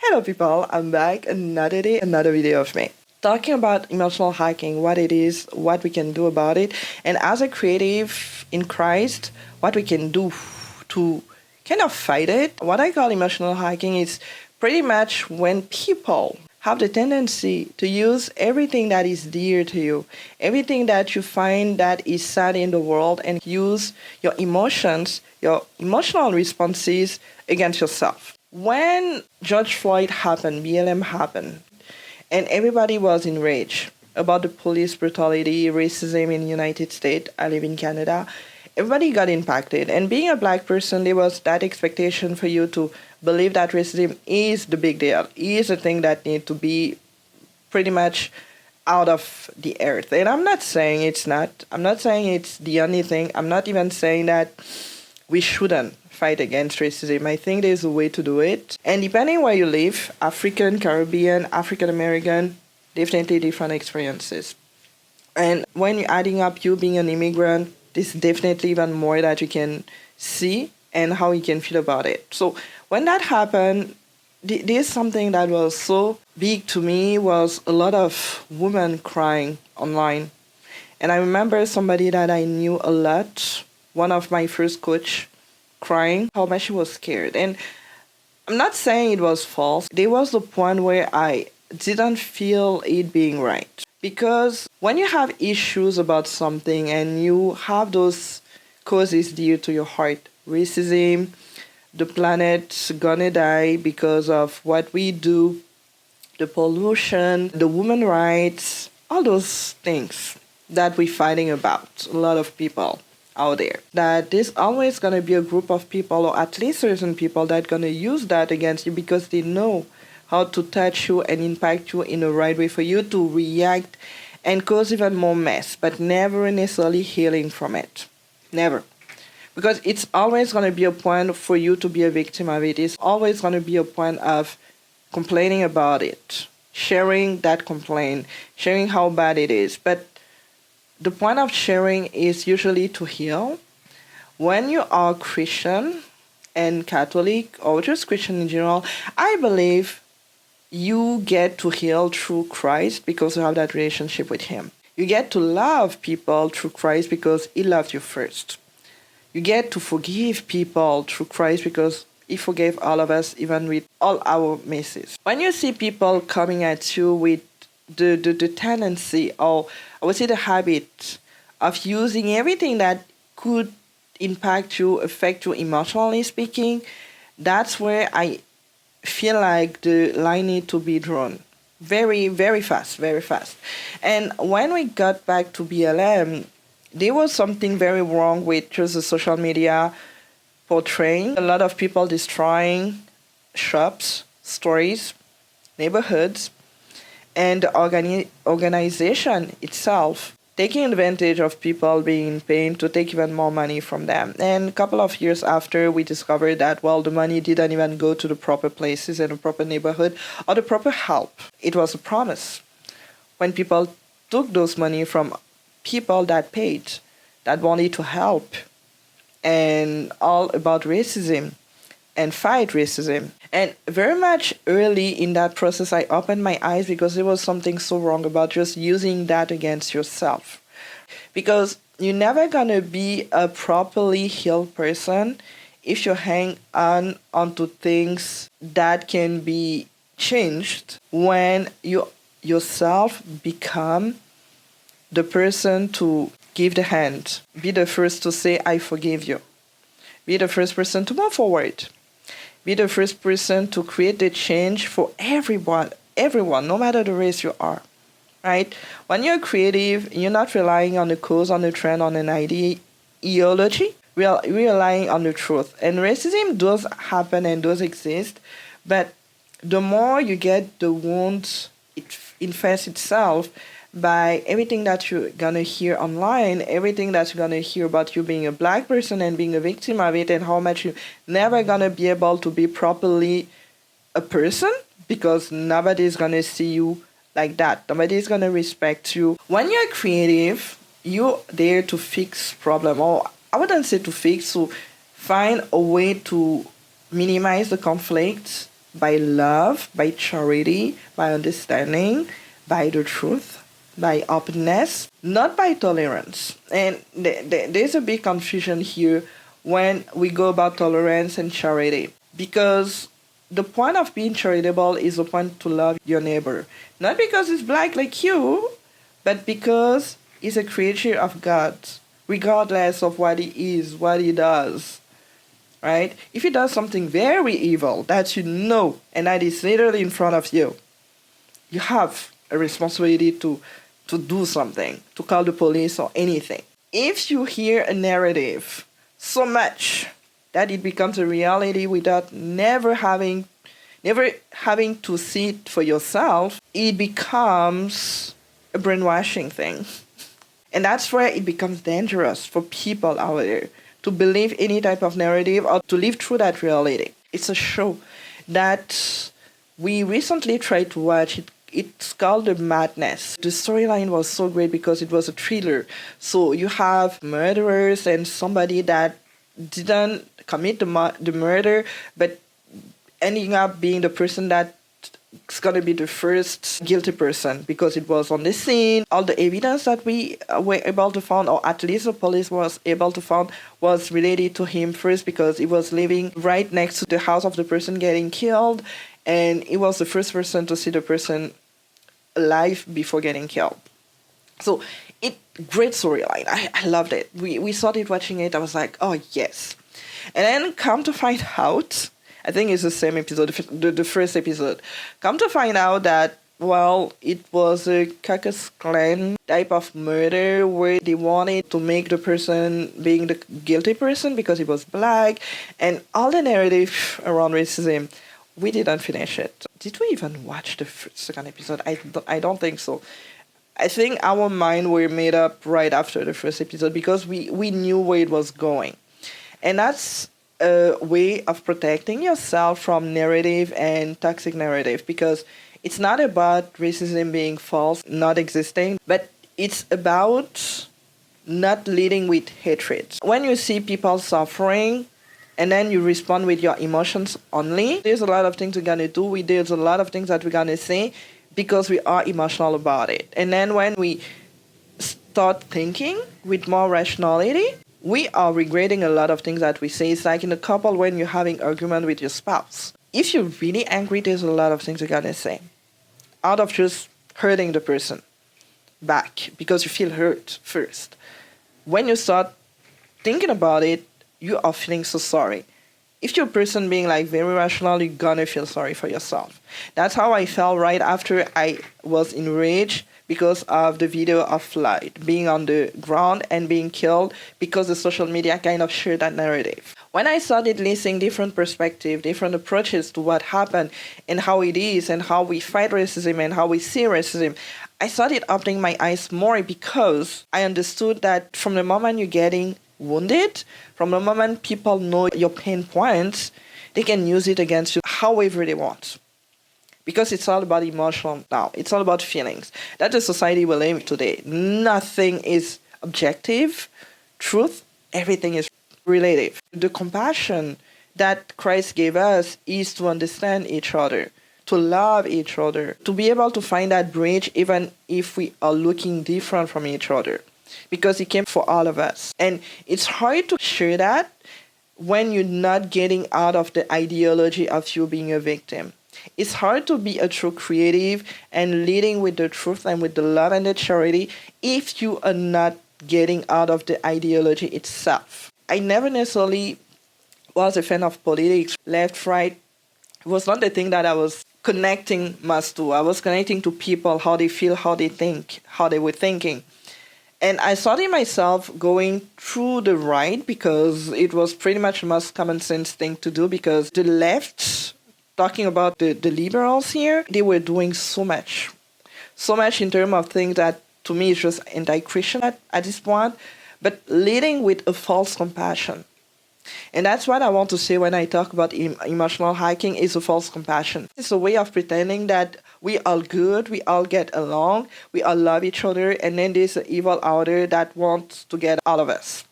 Hello people, I'm back another day, another video of me. Talking about emotional hacking, what it is, what we can do about it, and as a creative in Christ, what we can do to kind of fight it. What I call emotional hacking is pretty much when people have the tendency to use everything that is dear to you, everything that you find that is sad in the world, and use your emotions, your emotional responses against yourself. When George Floyd happened, BLM happened, and everybody was enraged about the police brutality, racism in the United States. I live in Canada. Everybody got impacted. And being a black person, there was that expectation for you to believe that racism is the big deal, is the thing that needs to be pretty much out of the earth. And I'm not saying it's not. I'm not saying it's the only thing. I'm not even saying that we shouldn't fight against racism. I think there's a way to do it. And depending where you live, African, Caribbean, African American, definitely different experiences. And when you're adding up you being an immigrant, there's definitely even more that you can see and how you can feel about it. So when that happened, there's something that was so big to me was a lot of women crying online. And I remember somebody that I knew a lot, one of my first coach, crying, how much she was scared. And I'm not saying it was false. There was a point where I didn't feel it being right. Because when you have issues about something and you have those causes dear to your heart, racism, the planet's gonna die because of what we do, the pollution, the women's rights, all those things that we're fighting about, a lot of people out there, that there's always going to be a group of people, or at least certain people, that are going to use that against you because they know how to touch you and impact you in the right way for you to react and cause even more mess, but never necessarily healing from it. Never. Because it's always going to be a point for you to be a victim of it. It's always going to be a point of complaining about it, sharing that complaint, sharing how bad it is. But the point of sharing is usually to heal. When you are Christian and Catholic, or just Christian in general, I believe you get to heal through Christ because you have that relationship with Him. You get to love people through Christ because He loved you first. You get to forgive people through Christ because He forgave all of us, even with all our messes. When you see people coming at you with the tendency, or I would say the habit of using everything that could impact you, affect you emotionally speaking, that's where I feel like the line needs to be drawn. Very, very fast, very fast. And when we got back to BLM, there was something very wrong with just the social media portraying a lot of people destroying shops, stores, neighborhoods, and the organization itself taking advantage of people being in pain to take even more money from them. And a couple of years after, we discovered that, well, the money didn't even go to the proper places and the proper neighborhood or the proper help. It was a promise. When people took those money from people that paid, that wanted to help, and all about racism and fight racism. And very much early in that process, I opened my eyes because there was something so wrong about just using that against yourself. Because you're never going to be a properly healed person if you hang on onto things that can be changed when you yourself become the person to give the hand. Be the first to say, I forgive you. Be the first person to move forward. Be the first person to create the change for everyone, no matter the race you are, right? When you're creative, you're not relying on the cause, on the trend, on an ideology. We're relying on the truth. And racism does happen and does exist, but the more you get the wound, it infects itself by everything that you're going to hear online, everything that you're going to hear about you being a black person and being a victim of it, and how much you're never going to be able to be properly a person because nobody's going to see you like that. Nobody's going to respect you. When you're creative, you're there to fix problem, or I wouldn't say to fix, to find a way to minimize the conflict by love, by charity, by understanding, by the truth, by openness, not by tolerance. And there's a big confusion here when we go about tolerance and charity, because the point of being charitable is the point to love your neighbor, not because he's black like you, but because he's a creature of God, regardless of what he is, what he does. Right? If he does something very evil that you know and that is literally in front of you, you have a responsibility to do something, to call the police or anything. If you hear a narrative so much that it becomes a reality without never having to see it for yourself, it becomes a brainwashing thing. And that's where it becomes dangerous for people out there to believe any type of narrative or to live through that reality. It's a show that we recently tried to watch. It's called The Madness. The storyline was so great because it was a thriller. So you have murderers and somebody that didn't commit the murder, but ending up being the person that it's going to be the first guilty person because it was on the scene. All the evidence that we were able to find, or at least the police was able to find, was related to him first because he was living right next to the house of the person getting killed, and he was the first person to see the person alive before getting killed. So, great storyline. I loved it. We started watching it. I was like, oh, yes. And then come to find out, I think it's the same episode, the first episode. Come to find out that, well, it was a Ku Klux Klan type of murder where they wanted to make the person being the guilty person because he was black, and all the narrative around racism. We didn't finish it. Did we even watch the second episode? I don't think so. I think our mind were made up right after the first episode because we knew where it was going. And that's a way of protecting yourself from narrative and toxic narrative, because it's not about racism being false, not existing, but it's about not leading with hatred. When you see people suffering and then you respond with your emotions only, there's a lot of things we're going to do. There's a lot of things that we're going to say because we are emotional about it. And then when we start thinking with more rationality, we are regretting a lot of things that we say. It's like in a couple when you're having argument with your spouse. If you're really angry, there's a lot of things you're going to say out of just hurting the person back because you feel hurt first. When you start thinking about it, you are feeling so sorry. If you're a person being like very rational, you're gonna feel sorry for yourself. That's how I felt right after I was enraged because of the video of Floyd being on the ground and being killed because the social media kind of shared that narrative. When I started listening different perspectives, different approaches to what happened and how it is and how we fight racism and how we see racism, I started opening my eyes more because I understood that from the moment you're getting wounded, from the moment people know your pain points, they can use it against you however they want. Because it's all about emotion now. It's all about feelings. That's the society we live in today. Nothing is objective, truth, everything is relative. The compassion that Christ gave us is to understand each other, to love each other, to be able to find that bridge even if we are looking different from each other. Because He came for all of us. And it's hard to share that when you're not getting out of the ideology of you being a victim. It's hard to be a true creative and leading with the truth and with the love and the charity if you are not getting out of the ideology itself. I never necessarily was a fan of politics, left, right. It was not the thing that I was connecting much to. I was connecting to people, how they feel, how they think, how they were thinking. And I started myself going through the right because it was pretty much the most common sense thing to do, because the left, talking about the liberals here, they were doing so much in terms of things that to me is just anti-Christian at this point, but leading with a false compassion. And that's what I want to say when I talk about emotional hacking is a false compassion. It's a way of pretending that we all good, we all get along, we all love each other, and then there's an evil out there that wants to get all of us.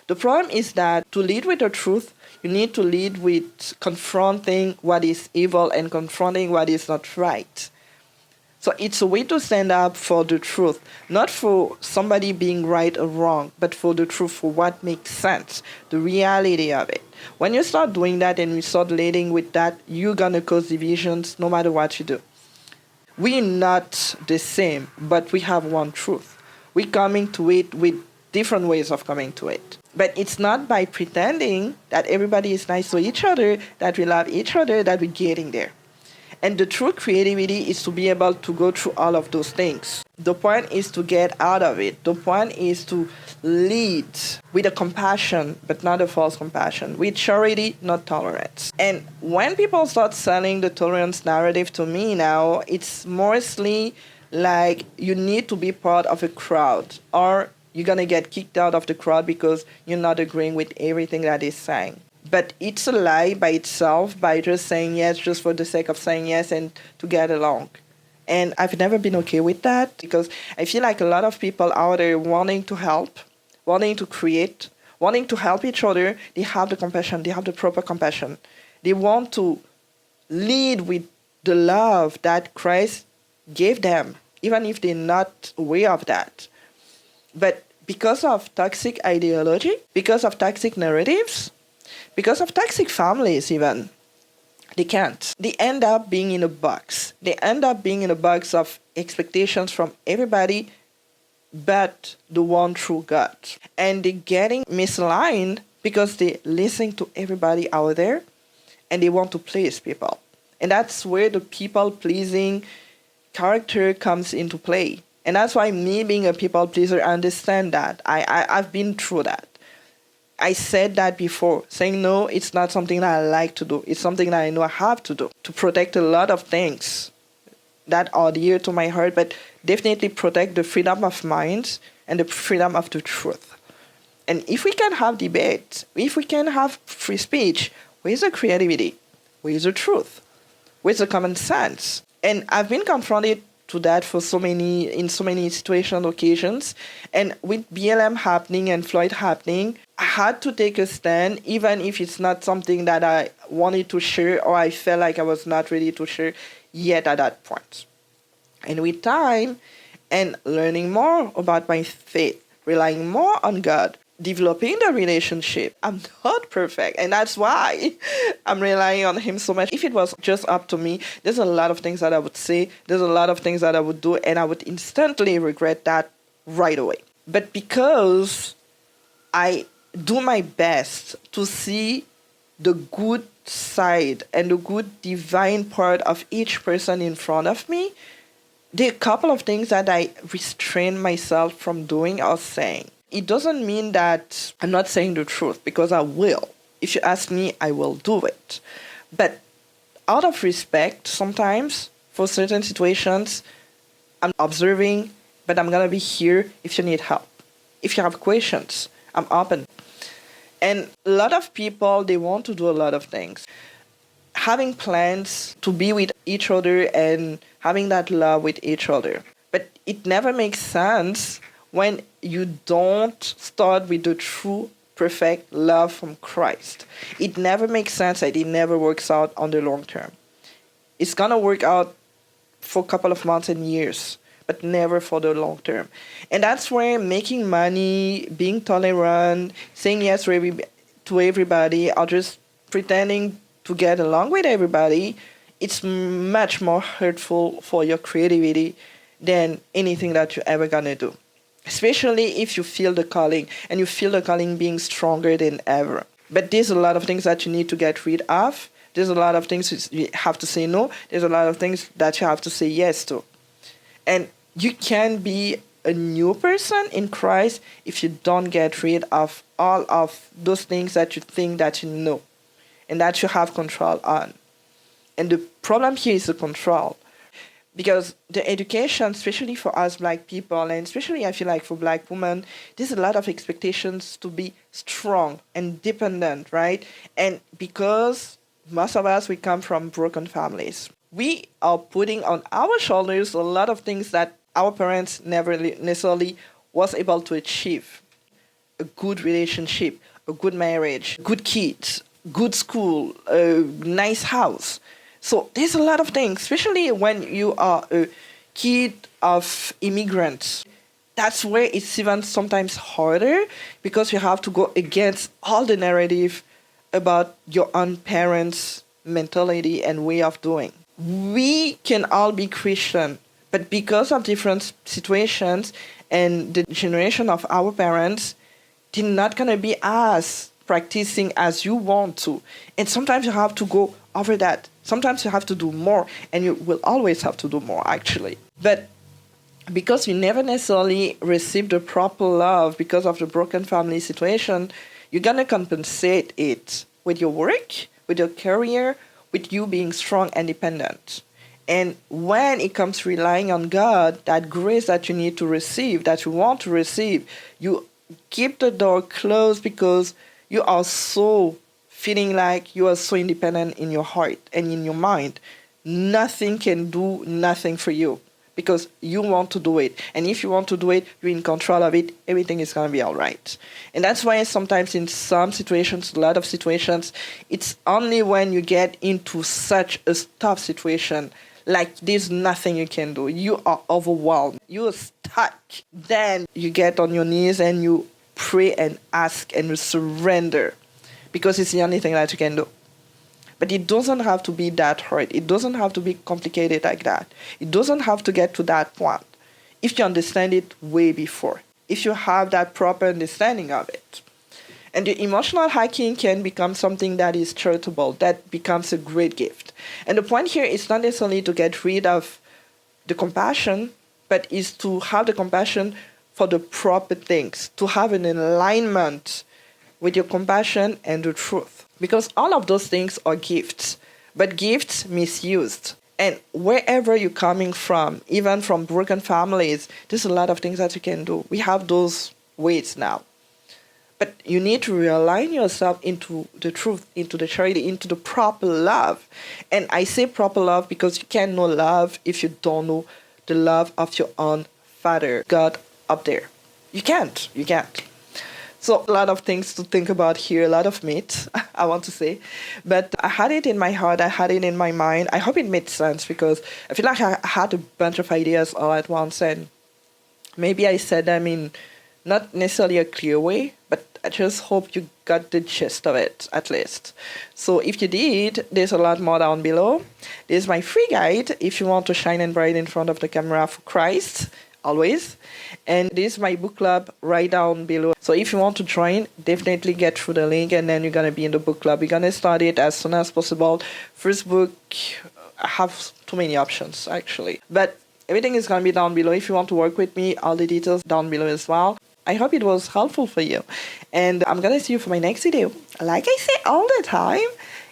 The problem is that to lead with the truth, You need to lead with confronting what is evil and confronting what is not right. So it's a way to stand up for the truth, not for somebody being right or wrong, but for the truth, for what makes sense, the reality of it. When you start doing that and you start leading with that, you're going to cause divisions no matter what you do. We're not the same, but we have one truth. We're coming to it with different ways of coming to it. But it's not by pretending that everybody is nice to each other, that we love each other, that we're getting there. And the true creativity is to be able to go through all of those things. The point is to get out of it. The point is to lead with a compassion, but not a false compassion, with charity, not tolerance. And when people start selling the tolerance narrative to me now, it's mostly like you need to be part of a crowd, or you're going to get kicked out of the crowd because you're not agreeing with everything that is saying. But it's a lie by itself, by just saying yes just for the sake of saying yes and to get along. And I've never been okay with that, because I feel like a lot of people out there wanting to help, wanting to create, wanting to help each other, they have the compassion, they have the proper compassion. They want to lead with the love that Christ gave them, even if they're not aware of that. But because of toxic ideology, because of toxic narratives, because of toxic families even, they can't. They end up being in a box. They end up being in a box of expectations from everybody but the one true God. And they're getting misaligned because they listen to everybody out there and they want to please people. And that's where the people-pleasing character comes into play. And that's why me being a people pleaser, I understand that. I've been through that. I said that before, saying no, it's not something that I like to do. It's something that I know I have to do to protect a lot of things that are dear to my heart, but definitely protect the freedom of mind and the freedom of the truth. And if we can have debate, if we can have free speech, where's the creativity? Where's the truth? Where's the common sense? And I've been confronted to that in so many situations, occasions. And with BLM happening and Floyd happening, I had to take a stand, even if it's not something that I wanted to share or I felt like I was not ready to share yet at that point. And with time and learning more about my faith, relying more on God, developing the relationship, I'm not perfect. And that's why I'm relying on Him so much. If it was just up to me, there's a lot of things that I would say, there's a lot of things that I would do, and I would instantly regret that right away. But because I do my best to see the good side and the good divine part of each person in front of me, there are a couple of things that I restrain myself from doing or saying. It doesn't mean that I'm not saying the truth, because I will. If you ask me, I will do it. But out of respect, sometimes, for certain situations, I'm observing, but I'm going to be here if you need help. If you have questions, I'm open. And a lot of people, they want to do a lot of things. Having plans to be with each other and having that love with each other. But it never makes sense when you don't start with the true, perfect love from Christ. It never makes sense and it never works out on the long term. It's going to work out for a couple of months and years, but never for the long term. And that's where making money, being tolerant, saying yes to everybody, or just pretending to get along with everybody, it's much more hurtful for your creativity than anything that you're ever going to do. Especially if you feel the calling, and you feel the calling being stronger than ever. But there's a lot of things that you need to get rid of. There's a lot of things you have to say no. There's a lot of things that you have to say yes to. And you can be a new person in Christ if you don't get rid of all of those things that you think that you know and that you have control on. And the problem here is the control. Because the education, especially for us Black people, and especially I feel like for Black women, there's a lot of expectations to be strong and dependent, right? And because most of us, we come from broken families, we are putting on our shoulders a lot of things that our parents never necessarily was able to achieve. A good relationship, a good marriage, good kids, good school, a nice house. So there's a lot of things, especially when you are a kid of immigrants. That's where it's even sometimes harder because you have to go against all the narrative about your own parents' mentality and way of doing. We can all be Christian, but because of different situations and the generation of our parents, they're not gonna be as practicing as you want to. And sometimes you have to go over that. Sometimes you have to do more, and you will always have to do more actually. But because you never necessarily receive the proper love because of the broken family situation, you're gonna compensate it with your work, with your career, with you being strong and independent. And when it comes relying on God, that grace that you need to receive, that you want to receive, you keep the door closed because you are so feeling like you are so independent in your heart and in your mind. Nothing can do nothing for you because you want to do it. And if you want to do it, you're in control of it, everything is going to be all right. And that's why sometimes in some situations, a lot of situations, it's only when you get into such a tough situation, like there's nothing you can do, you are overwhelmed, you're stuck, then you get on your knees and you pray and ask and you surrender because it's the only thing that you can do. But it doesn't have to be that hard. It doesn't have to be complicated like that. It doesn't have to get to that point if you understand it way before, if you have that proper understanding of it. And the emotional hacking can become something that is charitable, that becomes a great gift. And the point here is not necessarily to get rid of the compassion, but is to have the compassion for the proper things, to have an alignment with your compassion and the truth. Because all of those things are gifts, but gifts misused. And wherever you're coming from, even from broken families, there's a lot of things that you can do. We have those ways now. But you need to realign yourself into the truth, into the charity, into the proper love. And I say proper love because you can't know love if you don't know the love of your own Father, God up there. You can't. So a lot of things to think about here, a lot of myths, I want to say. But I had it in my heart, I had it in my mind. I hope it made sense because I feel like I had a bunch of ideas all at once and maybe I said them in not necessarily a clear way, but I just hope you got the gist of it at least. So if you did, there's a lot more down below. There's my free guide if you want to shine and bright in front of the camera for Christ. Always. And this is my book club right down below. So if you want to join, definitely get through the link and then you're going to be in the book club. You're going to start it as soon as possible. First book, I have too many options actually. But everything is going to be down below. If you want to work with me, all the details down below as well. I hope it was helpful for you. And I'm going to see you for my next video. Like I say all the time,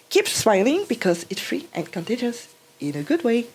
keep smiling because it's free and contagious in a good way.